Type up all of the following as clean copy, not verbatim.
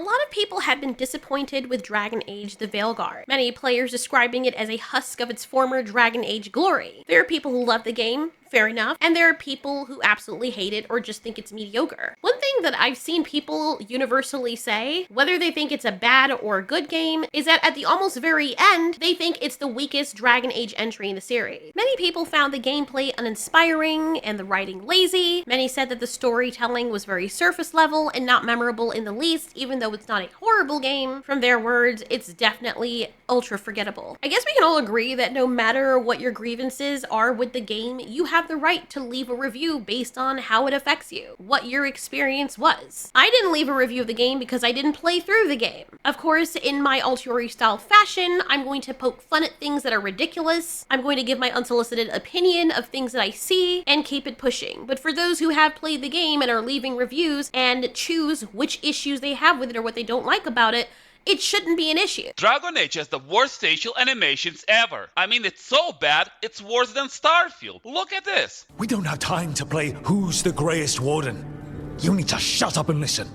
lot of people have been disappointed with Dragon Age the Veilguard, many players describing it as a husk of its former Dragon Age glory. There are people who love the game, fair enough, and there are people who absolutely hate it or just think it's mediocre. One thing that I've seen people universally say, whether they think it's a bad or good game, is that at the almost very end, they think it's the weakest Dragon Age entry in the series. Many people found the gameplay uninspiring and the writing lazy. Many said that the storytelling was very surface level and not memorable in the least, even though it's not a horrible game. From their words, it's definitely ultra forgettable. I guess we can all agree that no matter what your grievances are with the game, you have the right to leave a review based on how it affects you, what your experience was. I didn't leave a review of the game because I didn't play through the game. Of course, in my Alteori style fashion, I'm going to poke fun at things that are ridiculous. I'm going to give my unsolicited opinion of things that I see and keep it pushing. But for those who have played the game and are leaving reviews and choose which issues they have with it or what they don't like about it, it shouldn't be an issue. Dragon Age has the worst facial animations ever. I mean, it's so bad, it's worse than Starfield. Look at this. We don't have time to play Who's the Greyest Warden. You need to shut up and listen.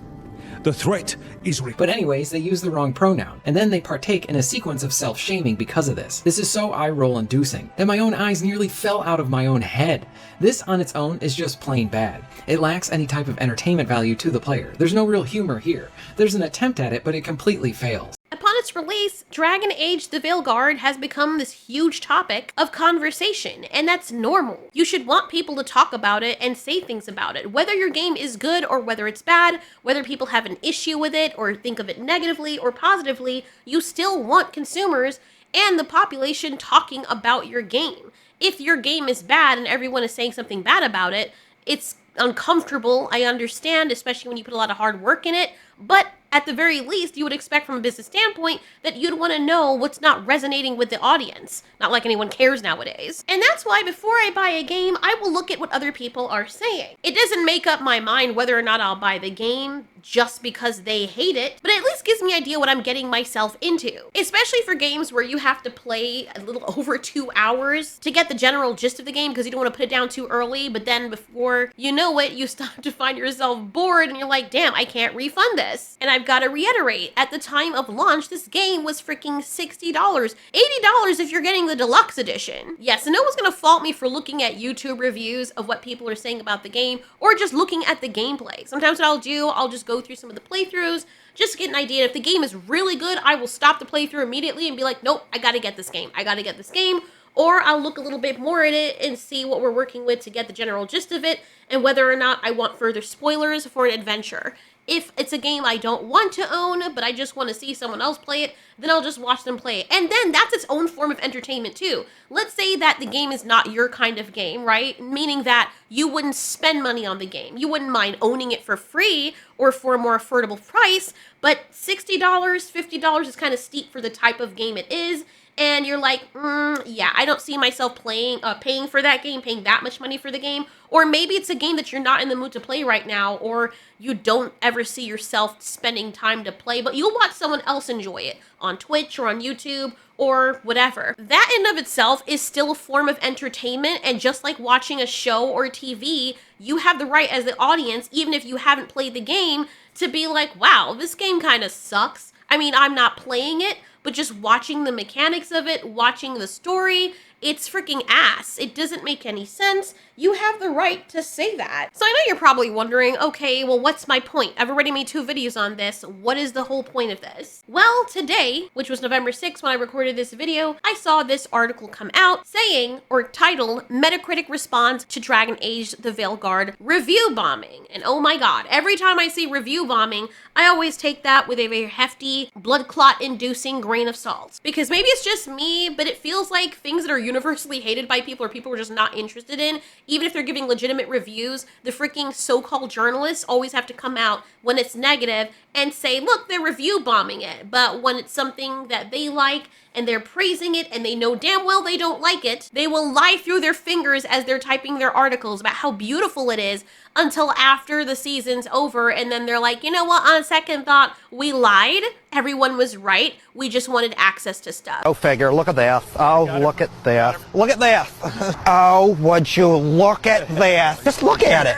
The threat is real. But anyways, they use the wrong pronoun, and then they partake in a sequence of self-shaming because of this. This is so eye-roll inducing that my own eyes nearly fell out of my own head. This on its own is just plain bad. It lacks any type of entertainment value to the player. There's no real humor here. There's an attempt at it, but it completely fails. Upon its release, Dragon Age the Veilguard has become this huge topic of conversation, and that's normal. You should want people to talk about it and say things about it. Whether your game is good or whether it's bad, whether people have an issue with it or think of it negatively or positively, you still want consumers and the population talking about your game. If your game is bad and everyone is saying something bad about it, it's uncomfortable, I understand, especially when you put a lot of hard work in it, but at the very least, you would expect from a business standpoint that you'd want to know what's not resonating with the audience. Not like anyone cares nowadays. And that's why before I buy a game, I will look at what other people are saying. It doesn't make up my mind whether or not I'll buy the game just because they hate it, but it at least gives me an idea what I'm getting myself into. Especially for games where you have to play a little over 2 hours to get the general gist of the game because you don't want to put it down too early, but then before you know it, you start to find yourself bored and you're like, damn, I can't refund this. And I've got to reiterate, at the time of launch, this game was freaking $60. $80 if you're getting the deluxe edition. Yes, and no one's gonna fault me for looking at YouTube reviews of what people are saying about the game or just looking at the gameplay. Sometimes what I'll do, I'll just go through some of the playthroughs just to get an idea. If the game is really good, I will stop the playthrough immediately and be like, nope, I gotta get this game. I gotta get this game. Or I'll look a little bit more at it and see what we're working with to get the general gist of it and whether or not I want further spoilers for an adventure. If it's a game I don't want to own, but I just want to see someone else play it, then I'll just watch them play it. And then that's its own form of entertainment too. Let's say that the game is not your kind of game, right? Meaning that you wouldn't spend money on the game. You wouldn't mind owning it for free or for a more affordable price, but $60, $50 is kind of steep for the type of game it is. And you're like, yeah, I don't see myself paying for that game, paying that much money for the game. Or maybe it's a game that you're not in the mood to play right now, or you don't ever see yourself spending time to play, but you'll watch someone else enjoy it on Twitch or on YouTube or whatever. That in of itself is still a form of entertainment, and just like watching a show or TV, you have the right as the audience, even if you haven't played the game, to be like, wow, this game kind of sucks. I mean, I'm not playing it, but just watching the mechanics of it, watching the story, it's freaking ass. It doesn't make any sense. You have the right to say that. So I know you're probably wondering, okay, well, what's my point? I've already made 2 videos on this. What is the whole point of this? Well, today, which was November 6th when I recorded this video, I saw this article come out saying, or titled, Metacritic Response to Dragon Age the Veilguard Review Bombing. And oh my god, every time I see review bombing, I always take that with a very hefty, blood clot-inducing grain of salt. Because maybe it's just me, but it feels like things that are universally hated by people or people are just not interested in, even if they're giving legitimate reviews, the freaking so-called journalists always have to come out when it's negative and say, look, they're review bombing it. But when it's something that they like and they're praising it and they know damn well they don't like it, they will lie through their fingers as they're typing their articles about how beautiful it is until after the season's over, and then they're like, you know what, on second thought, we lied. Everyone was right. We just wanted access to stuff. Oh, figure, look at this. Oh, look at this. Look at this. Oh, would you look at this? Just look at it.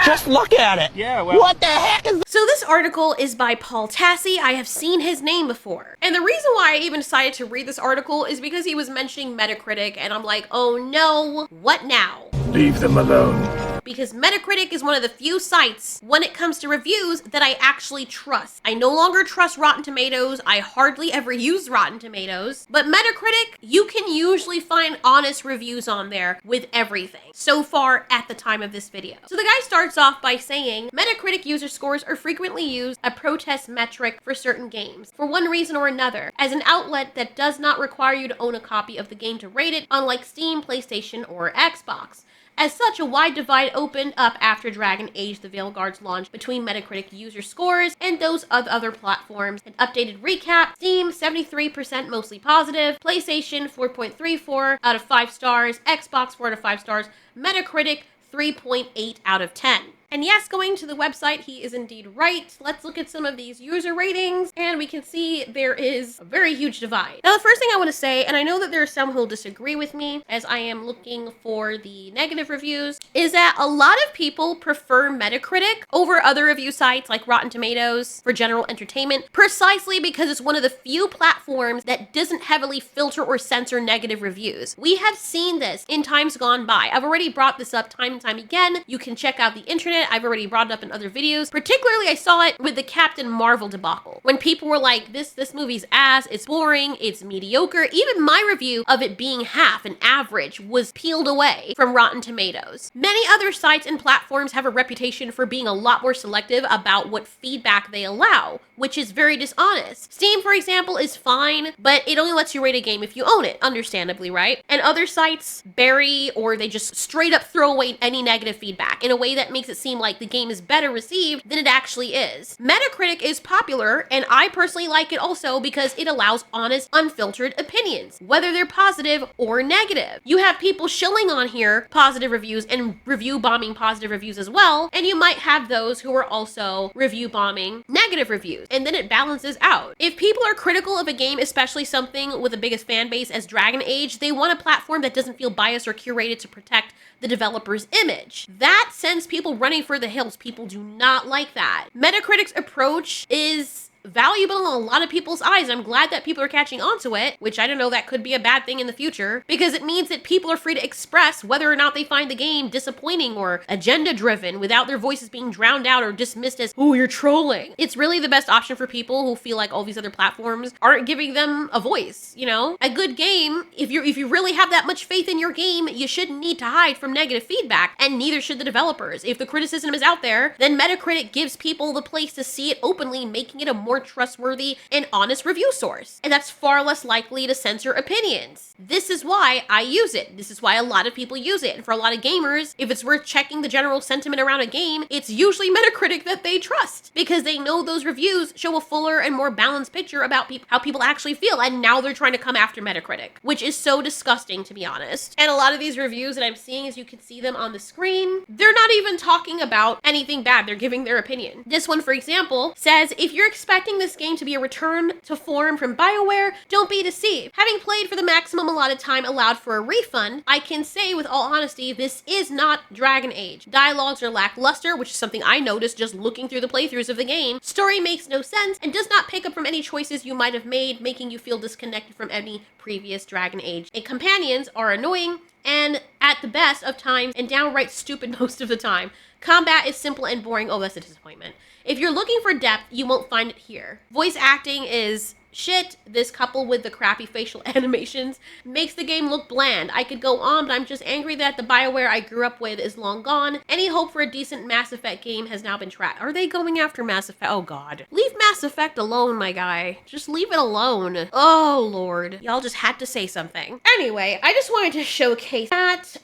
Just look at it. Yeah, well. What the heck is So this article is by Paul Tassi. I have seen his name before. And the reason why I even decided to read this article is because he was mentioning Metacritic, and I'm like, oh no, what now? Leave them alone. Because Metacritic is one of the few sites, when it comes to reviews, that I actually trust. I no longer trust Rotten Tomatoes. I hardly ever use Rotten Tomatoes. But Metacritic, you can usually find honest reviews on there with everything. So far, at the time of this video. So the guy starts off by saying, Metacritic user scores are frequently used a protest metric for certain games, for one reason or another, as an outlet that does not require you to own a copy of the game to rate it, unlike Steam, PlayStation, or Xbox. As such, a wide divide opened up after Dragon Age the Veilguard's launch between Metacritic user scores and those of other platforms. An updated recap: Steam 73% mostly positive, PlayStation 4.34 out of 5 stars, Xbox 4 out of 5 stars, Metacritic 3.8 out of 10. And yes, going to the website, he is indeed right. Let's look at some of these user ratings, and we can see there is a very huge divide. Now, the first thing I want to say, and I know that there are some who will disagree with me, as I am looking for the negative reviews, is that a lot of people prefer Metacritic over other review sites like Rotten Tomatoes for general entertainment, precisely because it's one of the few platforms that doesn't heavily filter or censor negative reviews. We have seen this in times gone by. I've already brought this up time and time again. You can check out the internet. I've already brought it up in other videos. Particularly, I saw it with the Captain Marvel debacle, when people were like, this movie's ass, it's boring, it's mediocre. Even my review of it being half an average was peeled away from Rotten Tomatoes. Many other sites and platforms have a reputation for being a lot more selective about what feedback they allow, which is very dishonest. Steam, for example, is fine, but it only lets you rate a game if you own it, understandably, right? And other sites bury, or they just straight up throw away any negative feedback in a way that makes it seem like the game is better received than it actually is. Metacritic is popular, and I personally like it also because it allows honest, unfiltered opinions, whether they're positive or negative. You have people shilling on here positive reviews and review bombing positive reviews as well, and you might have those who are also review bombing negative reviews, and then it balances out. If people are critical of a game, especially something with the biggest fan base as Dragon Age, they want a platform that doesn't feel biased or curated to protect the developer's image. That sends people running for the hills. People do not like that. Metacritic's approach is valuable in a lot of people's eyes. I'm glad that people are catching on to it, which I don't know, that could be a bad thing in the future, because it means that people are free to express whether or not they find the game disappointing or agenda-driven without their voices being drowned out or dismissed as, oh, you're trolling. It's really the best option for people who feel like all these other platforms aren't giving them a voice, you know? A good game, if you really have that much faith in your game, you shouldn't need to hide from negative feedback, and neither should the developers. If the criticism is out there, then Metacritic gives people the place to see it openly, making it a more trustworthy and honest review source. And that's far less likely to censor opinions. This is why I use it. This is why a lot of people use it. And for a lot of gamers, if it's worth checking the general sentiment around a game, it's usually Metacritic that they trust, because they know those reviews show a fuller and more balanced picture about how people actually feel. And now they're trying to come after Metacritic, which is so disgusting, to be honest. And a lot of these reviews that I'm seeing, as you can see them on the screen, they're not even talking about anything bad. They're giving their opinion. This one, for example, says, if you're expecting this game to be a return to form from BioWare, don't be deceived. Having played for the maximum allotted time allowed for a refund, I can say with all honesty, this is not Dragon Age. Dialogues are lackluster, which is something I noticed just looking through the playthroughs of the game. Story makes no sense and does not pick up from any choices you might have made, making you feel disconnected from any previous Dragon Age. And companions are annoying and at the best of times and downright stupid most of the time. Combat is simple and boring. Oh, that's a disappointment. If you're looking for depth, you won't find it here. Voice acting is shit. This, coupled with the crappy facial animations, makes the game look bland. I could go on, but I'm just angry that the BioWare I grew up with is long gone. Any hope for a decent Mass Effect game has now been trapped. Are they going after Mass Effect? Oh god. Leave Mass Effect alone, my guy. Just leave it alone. Oh lord. Y'all just had to say something. Anyway, I just wanted to showcase that.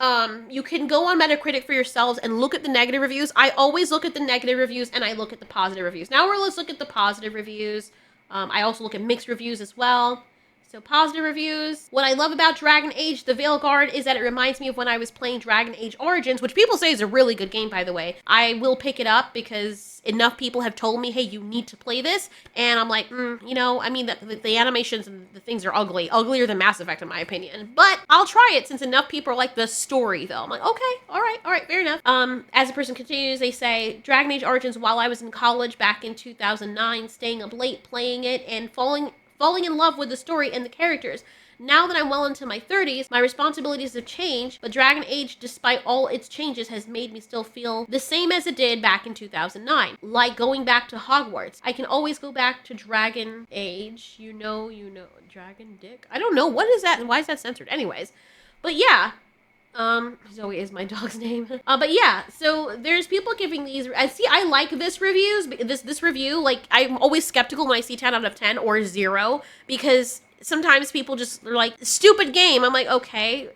You can go on Metacritic for yourselves and look at the negative reviews. I always look at the negative reviews and I look at the positive reviews. Now let's look at the positive reviews. I also look at mixed reviews as well. So positive reviews. What I love about Dragon Age The Veilguard is that it reminds me of when I was playing Dragon Age Origins, which people say is a really good game, by the way. I will pick it up because enough people have told me, hey, you need to play this. And I'm like, you know, I mean, the animations and the things are ugly. Uglier than Mass Effect, in my opinion. But I'll try it since enough people are like the story, though. I'm like, okay, all right, fair enough. As the person continues, they say, Dragon Age Origins, while I was in college back in 2009, staying up late playing it and falling in love with the story and the characters. Now that I'm well into my 30s, my responsibilities have changed, but Dragon Age, despite all its changes, has made me still feel the same as it did back in 2009. Like going back to Hogwarts. I can always go back to Dragon Age. You know, Dragon Dick? I don't know. What is that and why is that censored? Anyways. But yeah. Zoe is my dog's name. But yeah, so there's people giving these, I like this review, like, I'm always skeptical when I see 10 out of 10 or 0, because sometimes people just are like, stupid game. I'm like, okay,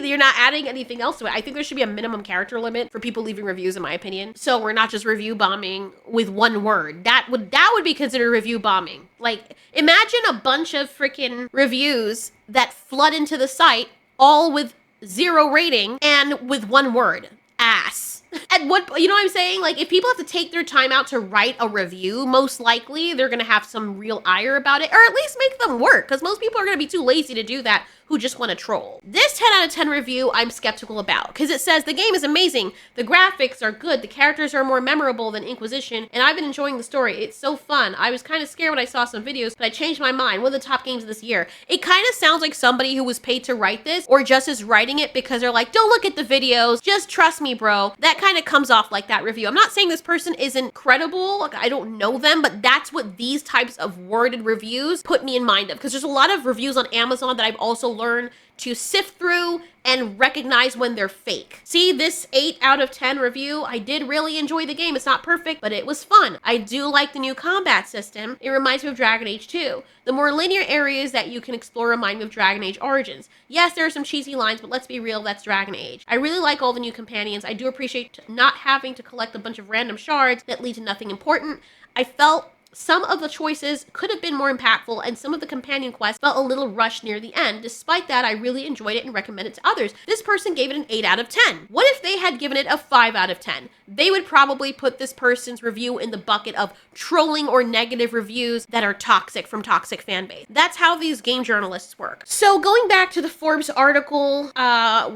you're not adding anything else to it. I think there should be a minimum character limit for people leaving reviews, in my opinion. So we're not just review bombing with one word. That would be considered review bombing. Like, imagine a bunch of freaking reviews that flood into the site, all with 0 rating and with one word, ass. And what, you know what I'm saying? Like, if people have to take their time out to write a review, most likely they're gonna have some real ire about it, or at least make them work, because most people are gonna be too lazy to do that who just want to troll. This 10 out of 10 review I'm skeptical about, because it says the game is amazing, the graphics are good, the characters are more memorable than Inquisition, and I've been enjoying the story. It's so fun. I was kind of scared when I saw some videos, but I changed my mind. One of the top games of this year. It kind of sounds like somebody who was paid to write this, or just is writing it because they're like, don't look at the videos, just trust me, bro. That kind of comes off like that review. I'm not saying this person isn't credible, like, I don't know them, but that's what these types of worded reviews put me in mind of, because there's a lot of reviews on Amazon that I've also learned to sift through and recognize when they're fake. See, this 8 out of 10 review, I did really enjoy the game. It's not perfect, but it was fun. I do like the new combat system. It reminds me of Dragon Age 2. The more linear areas that you can explore remind me of Dragon Age Origins. Yes, there are some cheesy lines, but let's be real, that's Dragon Age. I really like all the new companions. I do appreciate not having to collect a bunch of random shards that lead to nothing important. I felt some of the choices could have been more impactful, and some of the companion quests felt a little rushed near the end. Despite that, I really enjoyed it and recommend it to others. This person gave it an 8 out of 10. What if they had given it a 5 out of 10? They would probably put this person's review in the bucket of trolling or negative reviews that are toxic from toxic fanbase. That's how these game journalists work. So going back to the Forbes article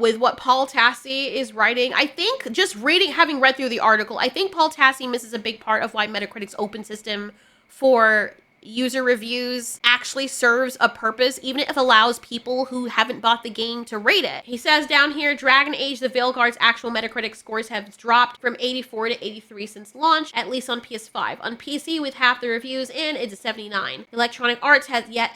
with what Paul Tassi is writing, I think just having read through the article, I think Paul Tassi misses a big part of why Metacritic's open system for user reviews actually serves a purpose, even if it allows people who haven't bought the game to rate it. He says down here, Dragon Age The Veilguard's actual Metacritic scores have dropped from 84 to 83 since launch, at least on PS5. On PC, with half the reviews in, it's a 79. Electronic Arts has yet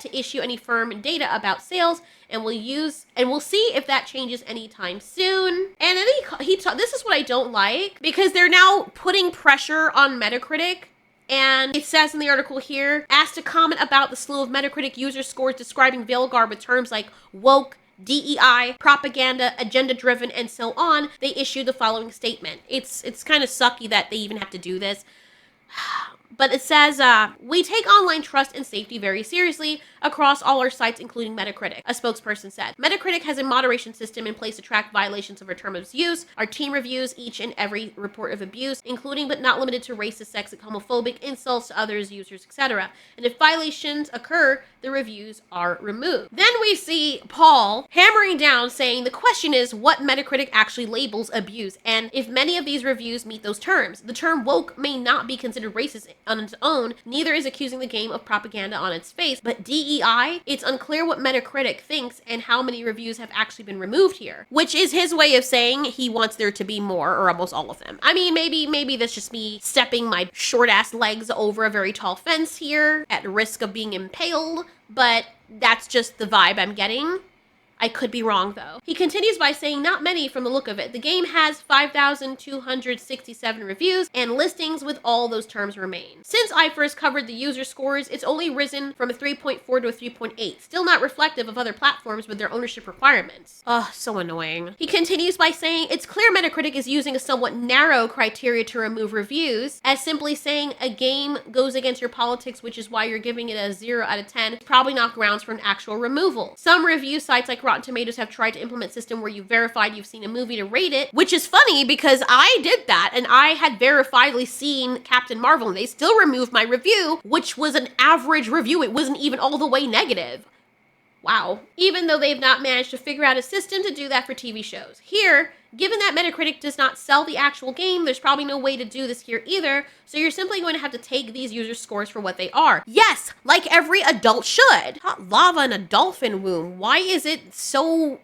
to issue any firm data about sales, and we'll see if that changes anytime soon. And then this is what I don't like, because they're now putting pressure on Metacritic. And it says in the article here, asked to comment about the slew of Metacritic user scores describing Veilguard with terms like woke, DEI, propaganda, agenda-driven, and so on, they issued the following statement. It's kind of sucky that they even have to do this. But it says, we take online trust and safety very seriously across all our sites, including Metacritic, a spokesperson said. Metacritic has a moderation system in place to track violations of our term of use. Our team reviews each and every report of abuse, including but not limited to racist, sexist, homophobic, insults to others, users, etc. And if violations occur, the reviews are removed. Then we see Paul hammering down saying the question is what Metacritic actually labels abuse, and if many of these reviews meet those terms. The term woke may not be considered racist on its own, neither is accusing the game of propaganda on its face, but DEI, it's unclear what Metacritic thinks and how many reviews have actually been removed here, which is his way of saying he wants there to be more, or almost all of them. I mean, maybe that's just me stepping my short-ass legs over a very tall fence here at risk of being impaled, but that's just the vibe I'm getting. I could be wrong though. He continues by saying not many from the look of it. The game has 5,267 reviews and listings with all those terms remain. Since I first covered the user scores, it's only risen from a 3.4 to a 3.8. Still not reflective of other platforms with their ownership requirements. Ugh, so annoying. He continues by saying it's clear Metacritic is using a somewhat narrow criteria to remove reviews, as simply saying a game goes against your politics, which is why you're giving it a 0 out of 10, is probably not grounds for an actual removal. Some review sites like Rotten Tomatoes have tried to implement a system where you verified you've seen a movie to rate it, which is funny because I did that and I had verifiably seen Captain Marvel and they still removed my review, which was an average review. It wasn't even all the way negative. Wow. Even though they've not managed to figure out a system to do that for TV shows. Here, given that Metacritic does not sell the actual game, there's probably no way to do this here either, so you're simply going to have to take these user scores for what they are. Yes, like every adult should. Hot lava in a dolphin womb. Why is it such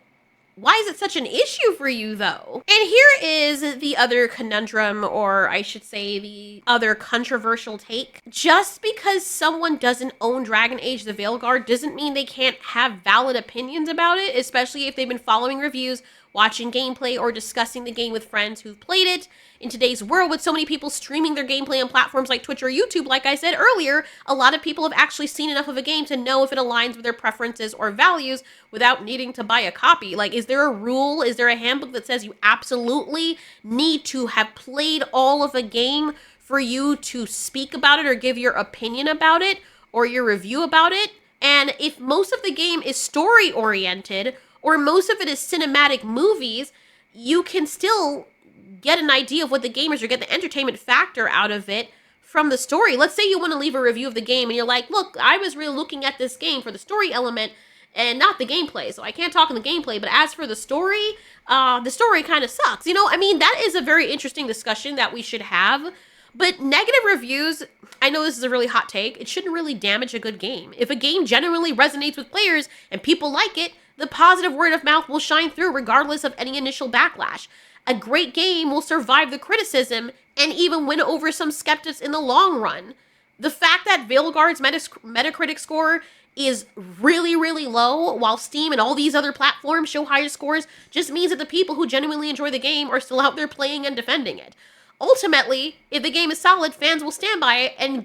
an issue for you though? And here is the other conundrum, or I should say the other controversial take. Just because someone doesn't own Dragon Age the Veilguard doesn't mean they can't have valid opinions about it, especially if they've been following reviews, watching gameplay, or discussing the game with friends who've played it. In today's world, with so many people streaming their gameplay on platforms like Twitch or YouTube, like I said earlier, a lot of people have actually seen enough of a game to know if it aligns with their preferences or values without needing to buy a copy. Like, is there a rule? Is there a handbook that says you absolutely need to have played all of a game for you to speak about it or give your opinion about it or your review about it? And if most of the game is story-oriented, or most of it is cinematic movies, you can still get an idea of what the game is or get the entertainment factor out of it from the story. Let's say you want to leave a review of the game and you're like, look, I was really looking at this game for the story element and not the gameplay, so I can't talk on the gameplay, but as for the story kind of sucks. You know, I mean, that is a very interesting discussion that we should have. But negative reviews, I know this is a really hot take, it shouldn't really damage a good game. If a game genuinely resonates with players and people like it, the positive word of mouth will shine through regardless of any initial backlash. A great game will survive the criticism and even win over some skeptics in the long run. The fact that Veilguard's Metacritic score is really, really low, while Steam and all these other platforms show higher scores, just means that the people who genuinely enjoy the game are still out there playing and defending it. Ultimately, if the game is solid, fans will stand by it and,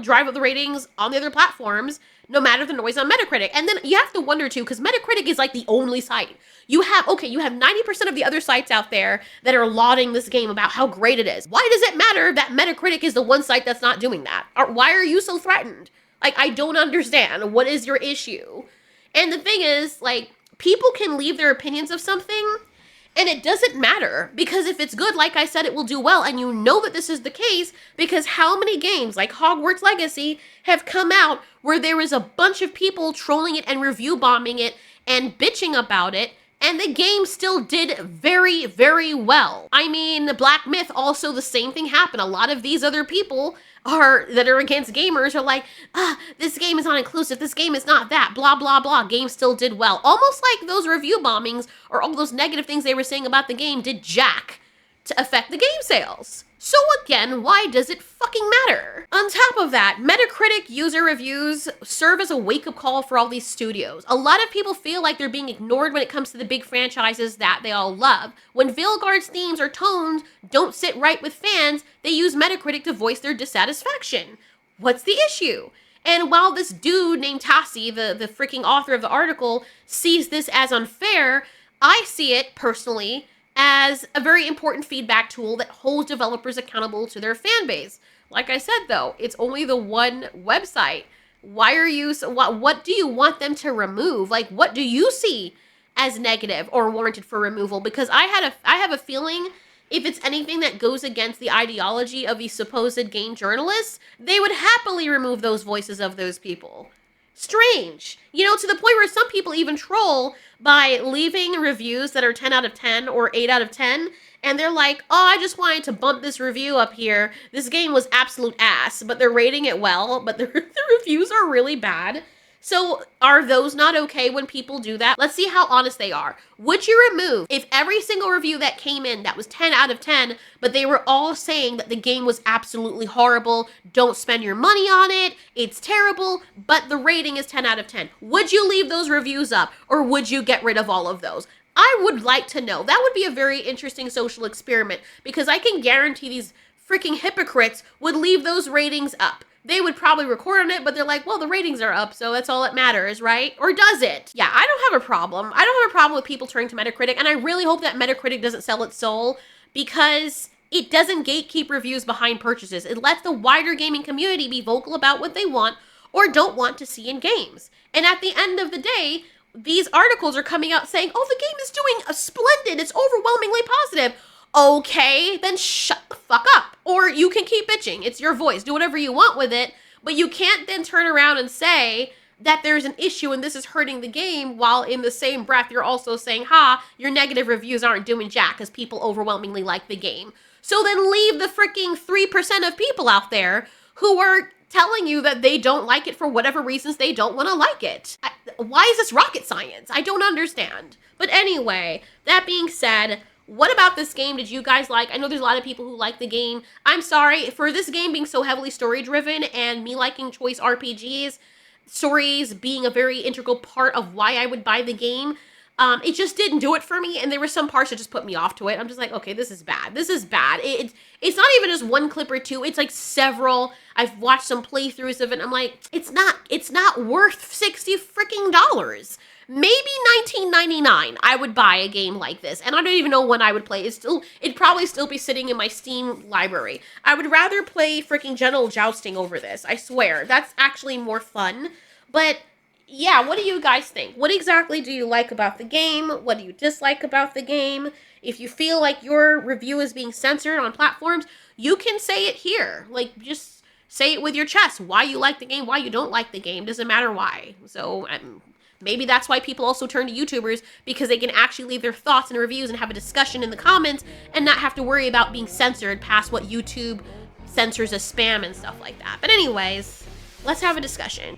drive up the ratings on the other platforms, no matter the noise on Metacritic. And then you have to wonder too, because Metacritic is like the only site. You have 90% of the other sites out there that are lauding this game about how great it is. Why does it matter that Metacritic is the one site that's not doing that? Or why are you so threatened? Like, I don't understand. What is your issue? And the thing is, like, people can leave their opinions of something, and it doesn't matter, because if it's good, like I said, it will do well, and you know that this is the case, because how many games, like Hogwarts Legacy, have come out where there is a bunch of people trolling it and review bombing it and bitching about it, and the game still did very, very well. I mean, the Black Myth, also the same thing happened. A lot of these other people that are against gamers are like, this game is not inclusive, this game is not that, blah, blah, blah. Game still did well. Almost like those review bombings or all those negative things they were saying about the game did jack to affect the game sales. So again, why does it fucking matter? On top of that, Metacritic user reviews serve as a wake-up call for all these studios. A lot of people feel like they're being ignored when it comes to the big franchises that they all love. When Veilguard's themes or tones don't sit right with fans, they use Metacritic to voice their dissatisfaction. What's the issue? And while this dude named Tassi, the freaking author of the article, sees this as unfair, I see it, personally, as a very important feedback tool that holds developers accountable to their fan base. Like I said, though, it's only the one website. What do you want them to remove? Like, what do you see as negative or warranted for removal? Because I have a feeling if it's anything that goes against the ideology of these supposed game journalists, they would happily remove those voices of those people. Strange. To the point where some people even troll by leaving reviews that are 10 out of 10 or 8 out of 10, and they're like, oh, I just wanted to bump this review up here. This game was absolute ass, but they're rating it well, but the reviews are really bad. So are those not okay when people do that? Let's see how honest they are. Would you remove, if every single review that came in that was 10 out of 10, but they were all saying that the game was absolutely horrible, don't spend your money on it, it's terrible, but the rating is 10 out of 10. Would you leave those reviews up, or would you get rid of all of those? I would like to know. That would be a very interesting social experiment, because I can guarantee these freaking hypocrites would leave those ratings up. They would probably record on it, but they're like, well, the ratings are up, so that's all that matters, right? Or does it? Yeah, I don't have a problem. I don't have a problem with people turning to Metacritic, and I really hope that Metacritic doesn't sell its soul, because it doesn't gatekeep reviews behind purchases. It lets the wider gaming community be vocal about what they want or don't want to see in games. And at the end of the day, these articles are coming out saying, oh, the game is doing splendid, it's overwhelmingly positive. Okay, then shut the fuck up. Or you can keep bitching. It's your voice. Do whatever you want with it. But you can't then turn around and say that there's an issue and this is hurting the game, while in the same breath you're also saying, ha, your negative reviews aren't doing jack because people overwhelmingly like the game. So then leave the freaking 3% of people out there who are telling you that they don't like it for whatever reasons they don't want to like it. Why is this rocket science? I don't understand. But anyway, that being said, what about this game did you guys like? I know there's a lot of people who like the game. I'm sorry, for this game being so heavily story-driven and me liking choice RPGs, stories being a very integral part of why I would buy the game, it just didn't do it for me, and there were some parts that just put me off to it. I'm just like, okay, this is bad. This is bad. It's not even just one clip or two. It's like several. I've watched some playthroughs of it, and I'm like, it's not worth $60 freaking dollars. Maybe $19.99 I would buy a game like this, and I don't even know when I would play. It'd probably still be sitting in my Steam library. I would rather play freaking General Jousting over this, I swear. That's actually more fun. But yeah, what do you guys think? What exactly do you like about the game? What do you dislike about the game? If you feel like your review is being censored on platforms, you can say it here. Like, just say it with your chest. Why you like the game, why you don't like the game. Doesn't matter why. So, maybe that's why people also turn to YouTubers, because they can actually leave their thoughts and reviews and have a discussion in the comments and not have to worry about being censored past what YouTube censors as spam and stuff like that. But anyways, let's have a discussion.